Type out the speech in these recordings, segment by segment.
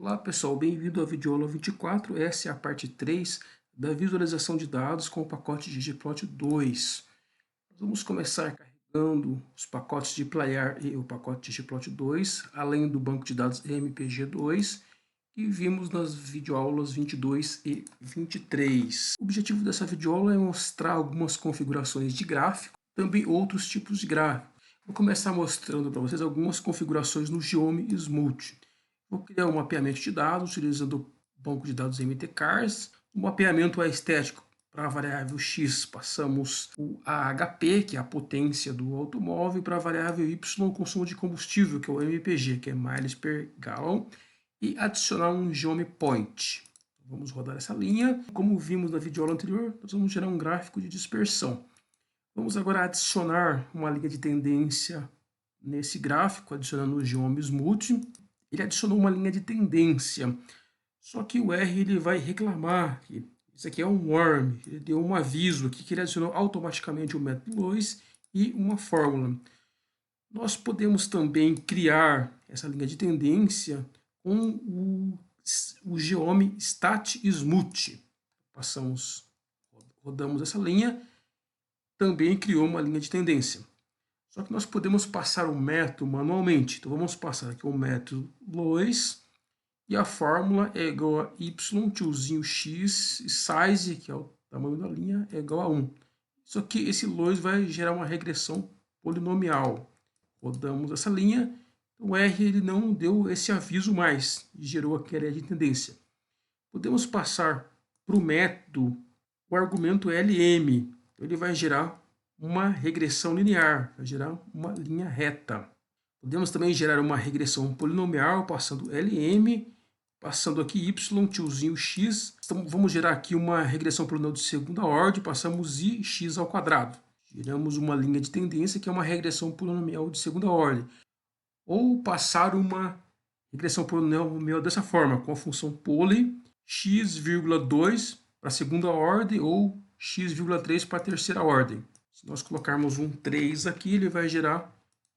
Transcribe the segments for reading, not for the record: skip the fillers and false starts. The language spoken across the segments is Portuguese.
Olá pessoal, bem-vindo à videoaula 24. Essa é a parte 3 da visualização de dados com o pacote ggplot2. Nós vamos começar carregando os pacotes de Playar e o pacote ggplot2, além do banco de dados mpg2, que vimos nas videoaulas 22 e 23. O objetivo dessa videoaula é mostrar algumas configurações de gráfico, também outros tipos de gráfico. Vou começar mostrando para vocês algumas configurações no Geom Smooth. Vou criar um mapeamento de dados utilizando o banco de dados mtcars. O mapeamento é estético. Para a variável x, passamos o AHP, que é a potência do automóvel, para a variável y, o consumo de combustível, que é o MPG, que é miles per gallon, e adicionar um geom point. Vamos rodar essa linha. Como vimos na videoaula anterior, nós vamos gerar um gráfico de dispersão. Vamos agora adicionar uma linha de tendência nesse gráfico, adicionando o Geom Smooth. Ele adicionou uma linha de tendência, só que o R ele vai reclamar que isso aqui é um worm, ele deu um aviso aqui que ele adicionou automaticamente o método Lois e uma fórmula. Nós podemos também criar essa linha de tendência com o Geom Stat Smooth. Rodamos essa linha, também criou uma linha de tendência. Só que nós podemos passar o método manualmente. Então vamos passar aqui o método Lois e a fórmula é igual a y, tiozinho x, size, que é o tamanho da linha, é igual a 1. Só que esse Lois vai gerar uma regressão polinomial. Rodamos essa linha, o R ele não deu esse aviso mais e gerou aquela linha de tendência. Podemos passar para o método o argumento LM. Então ele vai gerar uma regressão linear, vai gerar uma linha reta. Podemos também gerar uma regressão polinomial, passando LM, passando aqui Y, tiozinho X. Então, vamos gerar aqui uma regressão polinomial de segunda ordem, passamos I, X ao quadrado. Geramos uma linha de tendência, que é uma regressão polinomial de segunda ordem. Ou passar uma regressão polinomial dessa forma, com a função poly, x,2 para a segunda ordem, ou x,3 para a terceira ordem. Se nós colocarmos um 3 aqui, ele vai gerar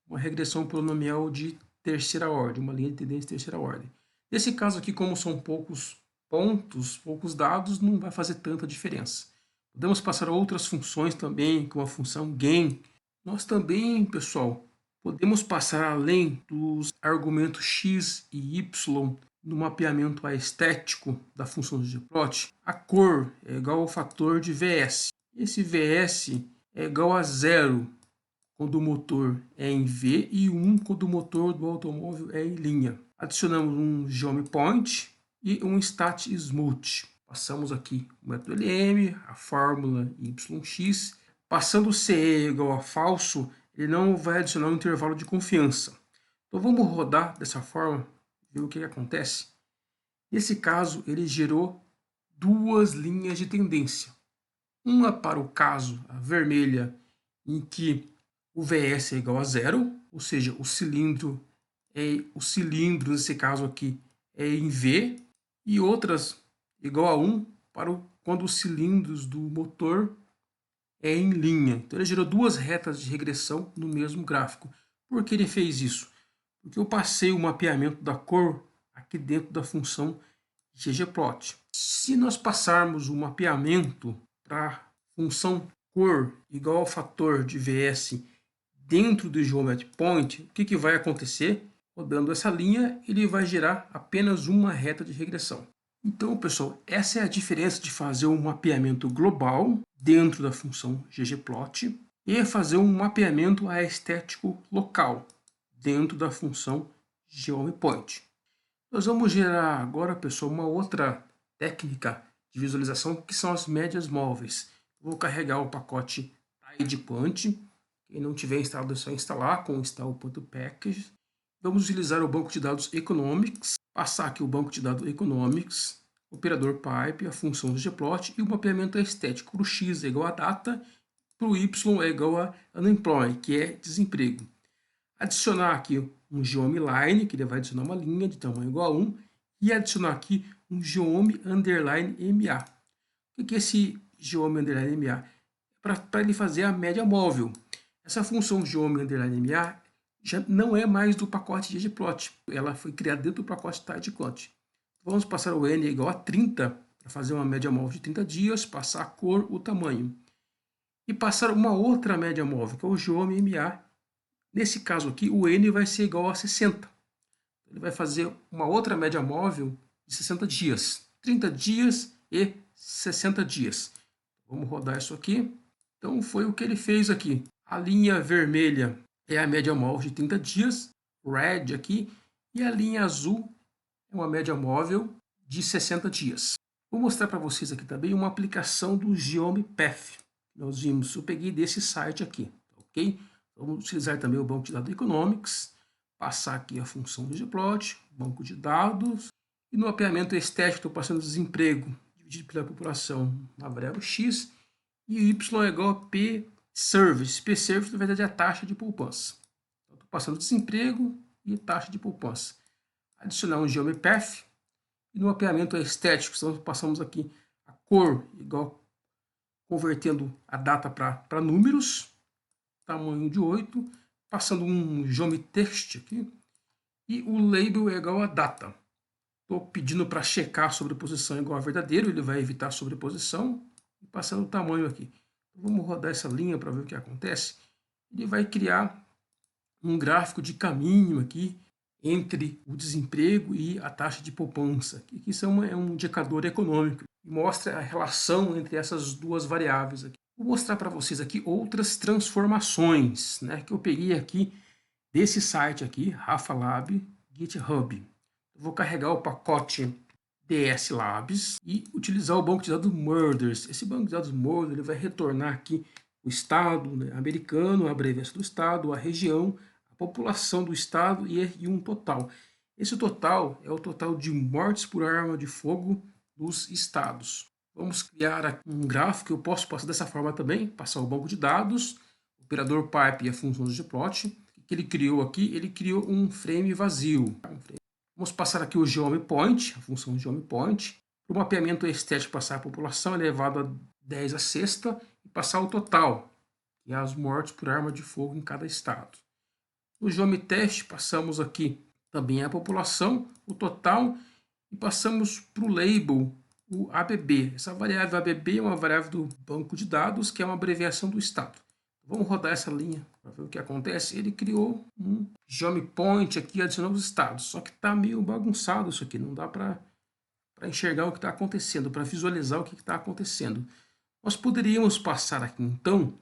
uma regressão polinomial de terceira ordem, uma linha de tendência de terceira ordem. Nesse caso aqui, como são poucos pontos, poucos dados, não vai fazer tanta diferença. Podemos passar outras funções também, como a função gain. Nós também, pessoal, podemos passar além dos argumentos x e y no mapeamento aestético da função de ggplot. A cor é igual ao fator de Vs. Esse Vs é igual a 0 quando o motor é em V e 1 quando o motor do automóvel é em linha. Adicionamos um Geom Point e um Stat Smooth. Passamos aqui o método LM, a fórmula YX. Passando o CE igual a falso, ele não vai adicionar um intervalo de confiança. Então vamos rodar dessa forma, ver o que acontece. Nesse caso, ele gerou duas linhas de tendência. Uma para o caso, a vermelha, em que o Vs é igual a 0, ou seja, o cilindro nesse caso aqui é em V, e outras igual a 1 para quando os cilindros do motor é em linha. Então ele gerou duas retas de regressão no mesmo gráfico. Por que ele fez isso? Porque eu passei o mapeamento da cor aqui dentro da função ggplot. Se nós passarmos o mapeamento para a função cor igual ao fator de Vs dentro do Geometry Point, o que vai acontecer? Rodando essa linha, ele vai gerar apenas uma reta de regressão. Então, pessoal, essa é a diferença de fazer um mapeamento global dentro da função ggplot e fazer um mapeamento aestético local dentro da função geoMPoint. Nós vamos gerar agora, pessoal, uma outra técnica de visualização que são as médias móveis. Vou carregar o pacote tidyquant. Quem não tiver instalado é só instalar com install.package. Vamos utilizar o banco de dados economics, passar aqui o banco de dados economics, operador pipe, a função ggplot e o mapeamento estético. Para o x é igual a data, para o y é igual a unemployed, que é desemprego. Adicionar aqui um geom line, que ele vai adicionar uma linha de tamanho igual a 1, e adicionar aqui um geom underline MA. O que é esse geom underline MA? Para ele fazer a média móvel. Essa função geom underline MA já não é mais do pacote ggplot. Ela foi criada dentro do pacote tidyquant. Vamos passar o N igual a 30, para fazer uma média móvel de 30 dias, passar a cor, o tamanho. E passar uma outra média móvel, que é o Geome MA. Nesse caso aqui, o N vai ser igual a 60. Ele vai fazer uma outra média móvel de 60 dias. 30 dias e 60 dias. Vamos rodar isso aqui. Então, foi o que ele fez aqui. A linha vermelha é a média móvel de 30 dias, red aqui, e a linha azul é uma média móvel de 60 dias. Vou mostrar para vocês aqui também uma aplicação do Geome Path. Nós vimos, eu peguei desse site aqui, ok? Vamos utilizar também o banco de dados Economics, passar aqui a função ggplot, banco de dados, e no mapeamento estético estou passando desemprego dividido pela população na variável x, e y é igual a P-Service. P-Service, na verdade, é a taxa de poupança. Então, estou passando desemprego e taxa de poupança. Adicionar um Geome Path, e no mapeamento estético, então passamos aqui a cor igual, convertendo a data para números, tamanho de 8, passando um Geome Text aqui, e o label é igual a data. Estou pedindo para checar a sobreposição igual a verdadeiro, ele vai evitar a sobreposição, e passando o tamanho aqui. Então, vamos rodar essa linha para ver o que acontece. Ele vai criar um gráfico de caminho aqui entre o desemprego e a taxa de poupança, que isso é um indicador econômico, e mostra a relação entre essas duas variáveis aqui. Vou mostrar para vocês aqui outras transformações, né, que eu peguei aqui desse site aqui, Rafa Lab, GitHub. Eu vou carregar o pacote DS Labs e utilizar o banco de dados Murders. Esse banco de dados Murders ele vai retornar aqui o estado, né, americano, a abreviação do estado, a região, a população do estado e um total. Esse total é o total de mortes por arma de fogo dos estados. Vamos criar aqui um gráfico que eu posso passar dessa forma também, passar o banco de dados, o operador pipe e a função ggplot. O que ele criou aqui? Ele criou um frame vazio. Vamos passar aqui o Geome Point, a função Geome Point. Para o mapeamento estético, passar a população elevado a 10 a sexta e passar o total, que é as mortes por arma de fogo em cada estado. No Geome Test, passamos aqui também a população, o total, e passamos para o label, o ABB. Essa variável ABB é uma variável do banco de dados, que é uma abreviação do estado. Vamos rodar essa linha para ver o que acontece. Ele criou um Geome Point aqui, adicionando os estados. Só que está meio bagunçado isso aqui. Não dá para enxergar o que está acontecendo, para visualizar o que está acontecendo. Nós poderíamos passar aqui, então,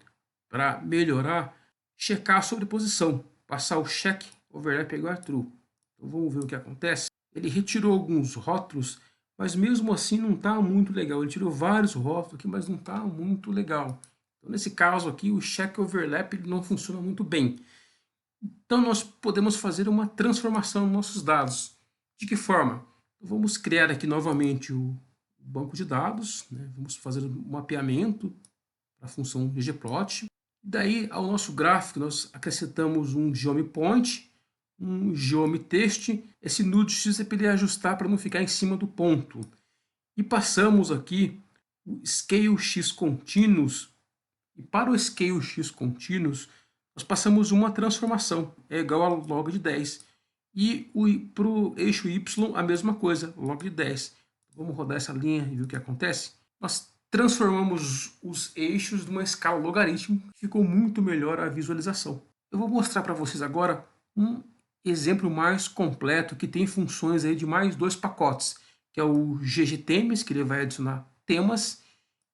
para melhorar, checar a sobreposição. Passar o check overlap igual a true. Então, vamos ver o que acontece. Ele retirou alguns rótulos, mas mesmo assim não está muito legal. Ele tirou vários rótulos aqui, mas não está muito legal. Então, nesse caso aqui, o check overlap ele não funciona muito bem. Então, nós podemos fazer uma transformação nos nossos dados. De que forma? Então, vamos criar aqui novamente o banco de dados, né? Vamos fazer um mapeamento para a função ggplot. Daí, ao nosso gráfico, nós acrescentamos um Geome Point, um Geome Text. Esse node X é para ele ajustar para não ficar em cima do ponto. E passamos aqui o Scale X Continuous. E para o Scale X Continuous, nós passamos uma transformação, é igual a log de 10. E para o eixo Y, a mesma coisa, log de 10. Vamos rodar essa linha e ver o que acontece. Nós transformamos os eixos numa escala logarítmica, ficou muito melhor a visualização. Eu vou mostrar para vocês agora um exemplo mais completo que tem funções aí de mais dois pacotes, que é o ggthemes, que ele vai adicionar temas,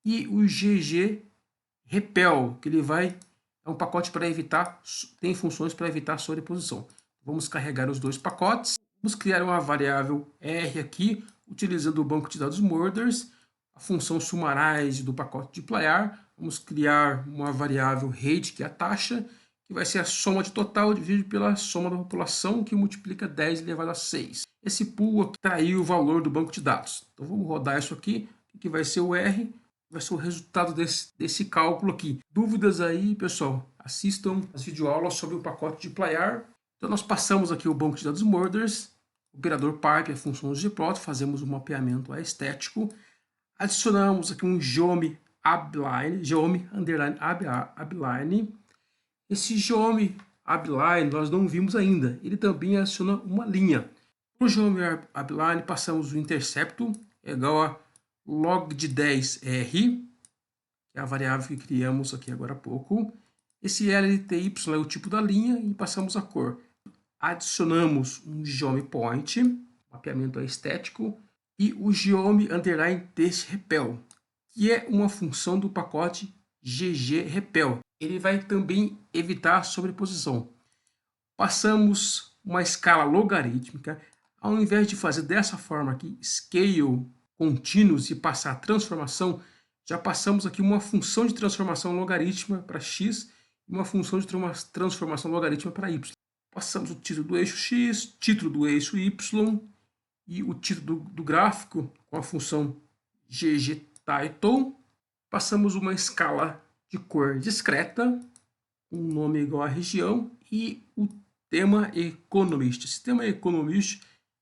e o ggrepel, que ele é um pacote para evitar, tem funções para evitar sobreposição. Vamos carregar os dois pacotes, vamos criar uma variável R aqui, utilizando o banco de dados Murders, a função summarize do pacote deployar, vamos criar uma variável rate, que é a taxa, que vai ser a soma de total dividido pela soma da população, que multiplica 10 elevado a 6. Esse pool aqui traiu o valor do banco de dados. Então vamos rodar isso aqui, que vai ser o R, vai ser o resultado desse cálculo aqui. Dúvidas aí, pessoal? Assistam as videoaulas sobre o pacote deployar. Então nós passamos aqui o banco de dados Murders, operador pipe, a função ggplot, fazemos um mapeamento estético, adicionamos aqui um Geome Abline, Geome underline Abline. Esse Geome Abline nós não vimos ainda, ele também adiciona uma linha. Para o geometry upline, passamos o intercepto igual a log de 10R, que é a variável que criamos aqui agora há pouco. Esse LTY é o tipo da linha e passamos a cor. Adicionamos um geom point, mapeamento estético, e o geom underline test repel, que é uma função do pacote ggRepel. Ele vai também evitar a sobreposição. Passamos uma escala logarítmica. Ao invés de fazer dessa forma aqui, scale continuous, e passar a transformação, já passamos aqui uma função de transformação logarítmica para x e uma função de transformação logarítmica para y. Passamos o título do eixo x, título do eixo y e o título do gráfico com a função ggTitle. Passamos uma escala de cor discreta, um nome igual à região e o tema Economist. Esse tema Economist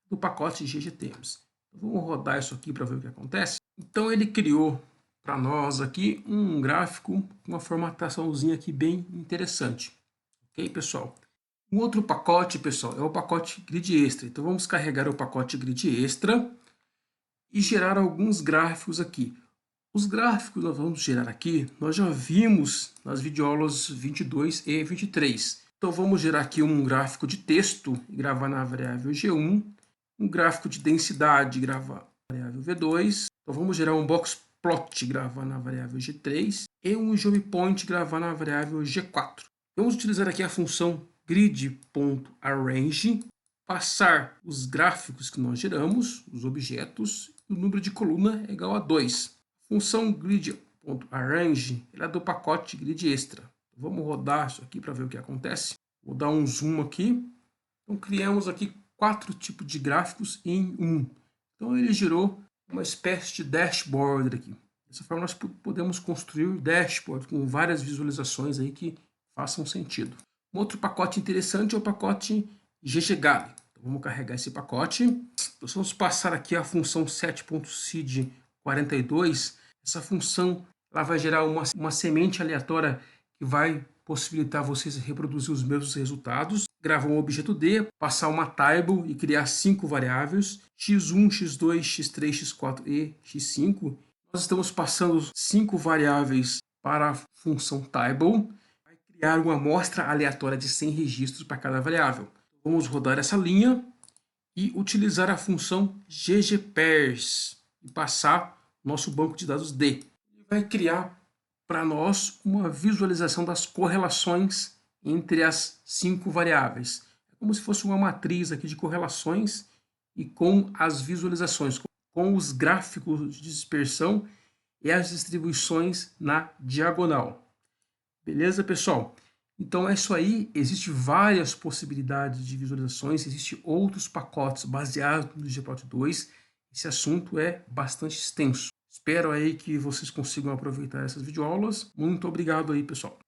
do pacote ggTemes. Vamos rodar isso aqui para ver o que acontece. Então ele criou para nós aqui um gráfico com uma formataçãozinha aqui bem interessante. Ok, pessoal? Um outro pacote, pessoal, é o pacote Grid Extra. Então vamos carregar o pacote Grid Extra e gerar alguns gráficos aqui. Os gráficos que nós vamos gerar aqui, nós já vimos nas videoaulas 22 e 23. Então vamos gerar aqui um gráfico de texto e gravar na variável G1, um gráfico de densidade e gravar na variável V2. Então vamos gerar um box plot e gravar na variável G3 e um geom point e gravar na variável G4. Vamos utilizar aqui a função grid.arrange, passar os gráficos que nós geramos, os objetos, e o número de coluna é igual a 2. A função grid.arrange é do pacote grid extra. Vamos rodar isso aqui para ver o que acontece. Vou dar um zoom aqui. Então criamos aqui 4 tipos de gráficos em um. Então ele gerou uma espécie de dashboard aqui. Dessa forma nós podemos construir dashboard com várias visualizações aí que façam sentido. Um outro pacote interessante é o pacote gggali. Então vamos carregar esse pacote. Então vamos passar aqui a função set.seed42. Essa função ela vai gerar uma semente aleatória que vai possibilitar vocês reproduzir os mesmos resultados. Gravar um objeto D, passar uma table e criar 5 variáveis, x1, x2, x3, x4 e x5. Nós estamos passando 5 variáveis para a função table. Vai criar uma amostra aleatória de 100 registros para cada variável. Vamos rodar essa linha e utilizar a função ggpairs e passar nosso banco de dados D. Ele vai criar para nós uma visualização das correlações entre as 5 variáveis. É como se fosse uma matriz aqui de correlações e com as visualizações, com os gráficos de dispersão e as distribuições na diagonal. Beleza, pessoal? Então é isso aí. Existem várias possibilidades de visualizações, existem outros pacotes baseados no ggplot2. Esse assunto é bastante extenso. Espero aí que vocês consigam aproveitar essas videoaulas. Muito obrigado aí, pessoal.